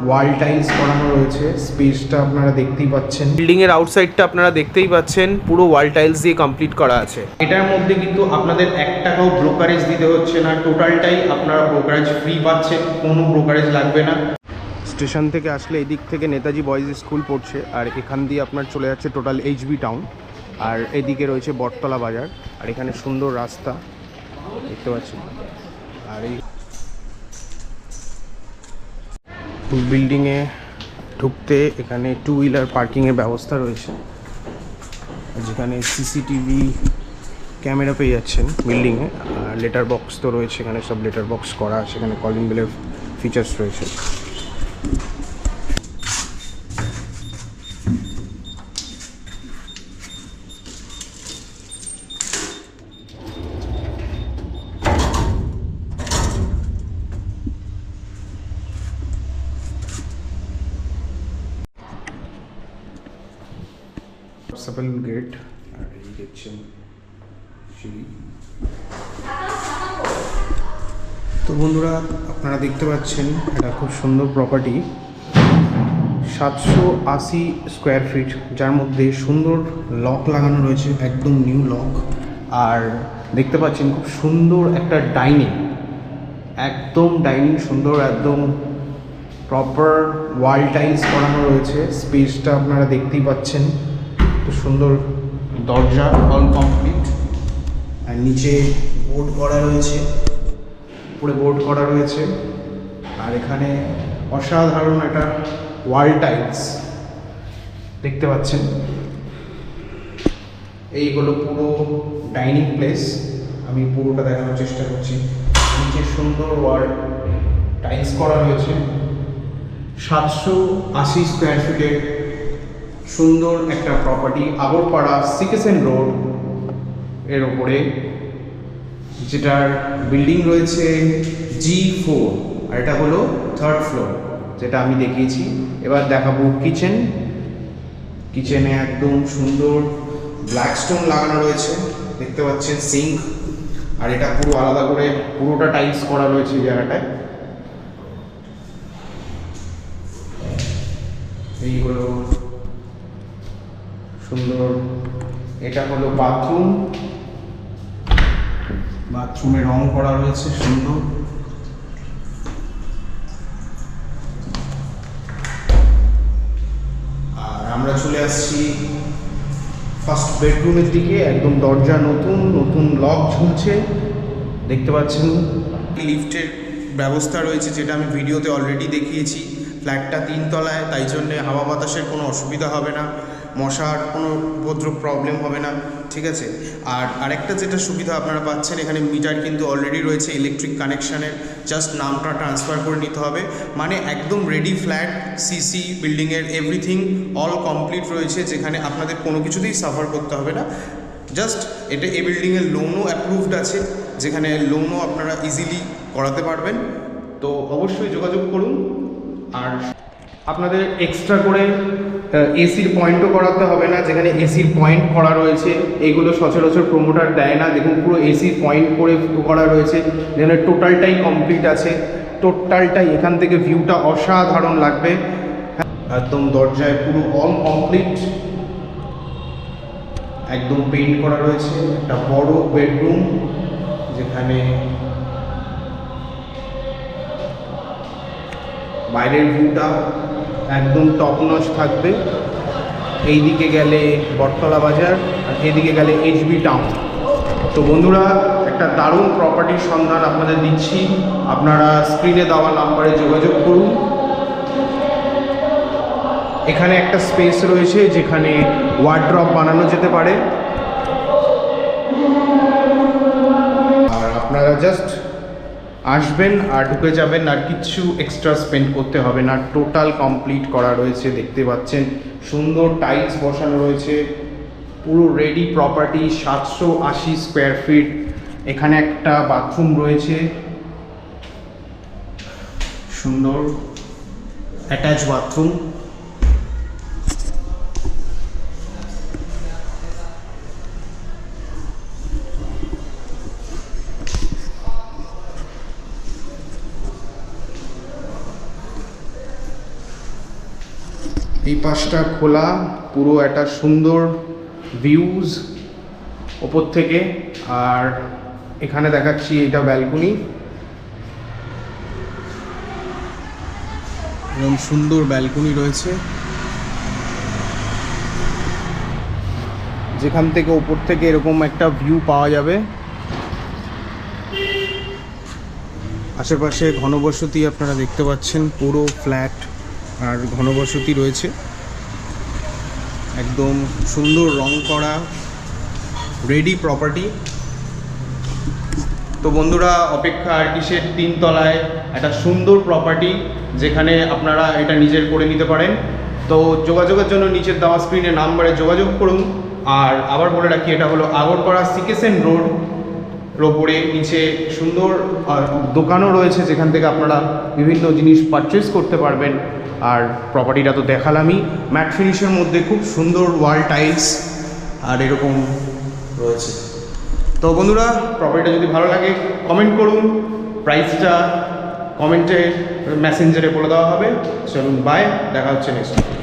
Wall tiles করানো রয়েছে। স্পেসটা আপনারা দেখতেই পাচ্ছেন, বিল্ডিং এর আউটসাইডটা আপনারা দেখতেই পাচ্ছেন, পুরো ওয়াল টাইলস দিয়ে কমপ্লিট করা আছে। এটার মধ্যে কিন্তু আপনাদের 1 টাকাও ব্রোকারেজ দিতে হচ্ছে না, টোটালটাই আপনারা ব্রোকারেজ ফ্রি পাচ্ছেন, কোনো ব্রোকারেজ লাগবে না। স্টেশন থেকে আসলে এদিক থেকে নেতাজি বয়েজ স্কুল পড়ছে, আর এখান দিয়ে আপনার চলে যাচ্ছে টোটাল এইচবি টাউন, আর এদিকে রয়েছে বটতলা বাজার, আর এখানে সুন্দর রাস্তা দেখতে পাচ্ছেন। আর এই বিল্ডিংয়ে ঢুকতে এখানে 2 হুইলার পার্কিংয়ের ব্যবস্থা রয়েছে, যেখানে সিসিটিভি ক্যামেরা পেয়ে যাচ্ছেন বিল্ডিংয়ে। আর লেটার বক্স তো রয়েছে, এখানে সব লেটার বক্স করা আছে, এখানে কলিং বেলের ফিচার্স রয়েছে। সাপেল গেট, আর এই দেখছেন সিঁড়ি। তো বন্ধুরা, আপনারা দেখতে পাচ্ছেন এটা খুব সুন্দর প্রপার্টি, 780 স্কোয়ার ফিট, যার মধ্যে সুন্দর লক লাগানো রয়েছে, একদম নিউ লক। আর দেখতে পাচ্ছেন খুব সুন্দর একটা ডাইনিং, একদম ডাইনিং সুন্দর, একদম প্রপার ওয়াল টাইলস করানো রয়েছে। স্পেসটা আপনারা দেখতেই পাচ্ছেন, তো সুন্দর দরজা অল কমপ্লিট, আর নিচে বোর্ড করা রয়েছে, উপরে বোর্ড করা রয়েছে। আর এখানে অসাধারণ একটা ওয়াল টাইলস দেখতে পাচ্ছেন। এই হলো পুরো ডাইনিং প্লেস, আমি পুরোটা দেখানোর চেষ্টা করছি। নিচে সুন্দর ওয়াল টাইলস করা রয়েছে, 780 স্কোয়ার ফিটের সুন্দর একটা প্রপার্টি, আগরপাড়া সিকেসেন রোড এর ওপরে, যেটার বিল্ডিং রয়েছে G4, আর এটা হলো 3rd ফ্লোর, যেটা আমি দেখিয়েছি। এবার দেখাবো কিচেনে একদম সুন্দর ব্ল্যাক স্টোন লাগানো রয়েছে, দেখতে পাচ্ছেন সিঙ্ক, আর এটা পুরো আলাদা করে পুরোটা টাইলস করা রয়েছে এই জায়গাটায়। এই হলো সুন্দর, এটা হলো বাথরুমে রং করা রয়েছে সুন্দর। আর আমরা চলে আসছি ফার্স্ট বেডরুমের দিকে, একদম দরজা নতুন লক ঝুলছে, দেখতে পাচ্ছেন। লিফটের ব্যবস্থা রয়েছে, যেটা আমি ভিডিওতে অলরেডি দেখিয়েছি। ফ্ল্যাটটা 3 তলায়, তাই জন্যে হাওয়া বাতাসের কোনো অসুবিধা হবে না, মশার কোনো উপদ্রব প্রবলেম হবে না, ঠিক আছে। আর আরেকটা যেটা সুবিধা আপনারা পাচ্ছেন, এখানে মিটার কিন্তু অলরেডি রয়েছে ইলেকট্রিক কানেকশানের, জাস্ট নামটা ট্রান্সফার করে নিতে হবে। মানে একদম রেডি ফ্ল্যাট, সিসি বিল্ডিংয়ের এভরিথিং অল কমপ্লিট রয়েছে, যেখানে আপনাদের কোনো কিছুতেই সাফার করতে হবে না। জাস্ট এটা এই বিল্ডিংয়ের লোনও অ্যাপ্রুভড আছে, যেখানে লোনও আপনারা ইজিলি করাতে পারবেন। তো অবশ্যই যোগাযোগ করুন। আর আপনাদের এক্সট্রা করে এসির পয়েন্টও করাতে হবে না, যেখানে এসির পয়েন্ট করা রয়েছে, এইগুলো সচরাচর প্রোমোটার দেয় না। দেখুন পুরো এসির পয়েন্ট করে করা রয়েছে, যেখানে টোটালটাই কমপ্লিট আছে, টোটালটাই এখান থেকে ভিউটা অসাধারণ লাগবে। একদম দরজায় পুরো অল কমপ্লিট, একদম পেইন্ট করা রয়েছে। একটা বড় বেডরুম, যেখানে বাইরের ভিউটা একদম টপ নচ থাকবে। এই দিকে গেলে বটতলা বাজার, আর এদিকে গেলে এইচবি টাউন। তো বন্ধুরা, একটা দারুণ প্রপার্টির সন্ধান আপনাদের দিচ্ছি, আপনারা স্ক্রিনে দেওয়া নাম্বারে যোগাযোগ করুন। এখানে একটা স্পেস রয়েছে, যেখানে ওয়ার্ড্রপ বানানো যেতে পারে, আর আপনারা জাস্ট আসবেন আর ঢুকে যাবেন, আর কিচ্ছু এক্সট্রা স্পেন্ড করতে হবে না। টোটাল কমপ্লিট করা রয়েছে, দেখতে পাচ্ছেন সুন্দর টাইলস বসানো রয়েছে, পুরো রেডি প্রপার্টি, 780 স্কোয়ার ফিট। এখানে একটা বাথরুম রয়েছে, সুন্দর অ্যাটাচ বাথরুম। এই পাশটা খোলা, পুরো একটা সুন্দর ভিউজ ওপর থেকে। আর এখানে দেখাচ্ছি এটা ব্যালকনি, এরকম সুন্দর ব্যালকনি রয়েছে, যেখান থেকে ওপর থেকে এরকম একটা ভিউ পাওয়া যাবে। আশেপাশে ঘনবসতি আপনারা দেখতে পাচ্ছেন, পুরো ফ্ল্যাট আর ঘনবসতি রয়েছে, একদম সুন্দর রং করা রেডি প্রপার্টি। তো বন্ধুরা, অপেক্ষা আর কিসের, 3 তলায় একটা সুন্দর প্রপার্টি, যেখানে আপনারা এটা নিজের করে নিতে পারেন। তো যোগাযোগের জন্য নিচের দেওয়া স্ক্রিনে নাম্বারে যোগাযোগ করুন। আর আবার বলে রাখি, এটা হলো আগরপাড়া সিকেসেন রোড ওপরে, নিচে সুন্দর দোকানও রয়েছে, যেখান থেকে আপনারা বিভিন্ন জিনিস পারচেস করতে পারবেন। আর প্রপার্টিটা তো দেখালামই, ম্যাট ফিনিশের মধ্যে খুব সুন্দর ওয়াল টাইলস আর এরকম রয়েছে। তো বন্ধুরা, প্রপার্টিটা যদি ভালো লাগে কমেন্ট করুন, প্রাইসটা কমেন্টে মেসেঞ্জারে বলে দেওয়া হবে। চলুন, বাই, দেখা হচ্ছে নেক্সট।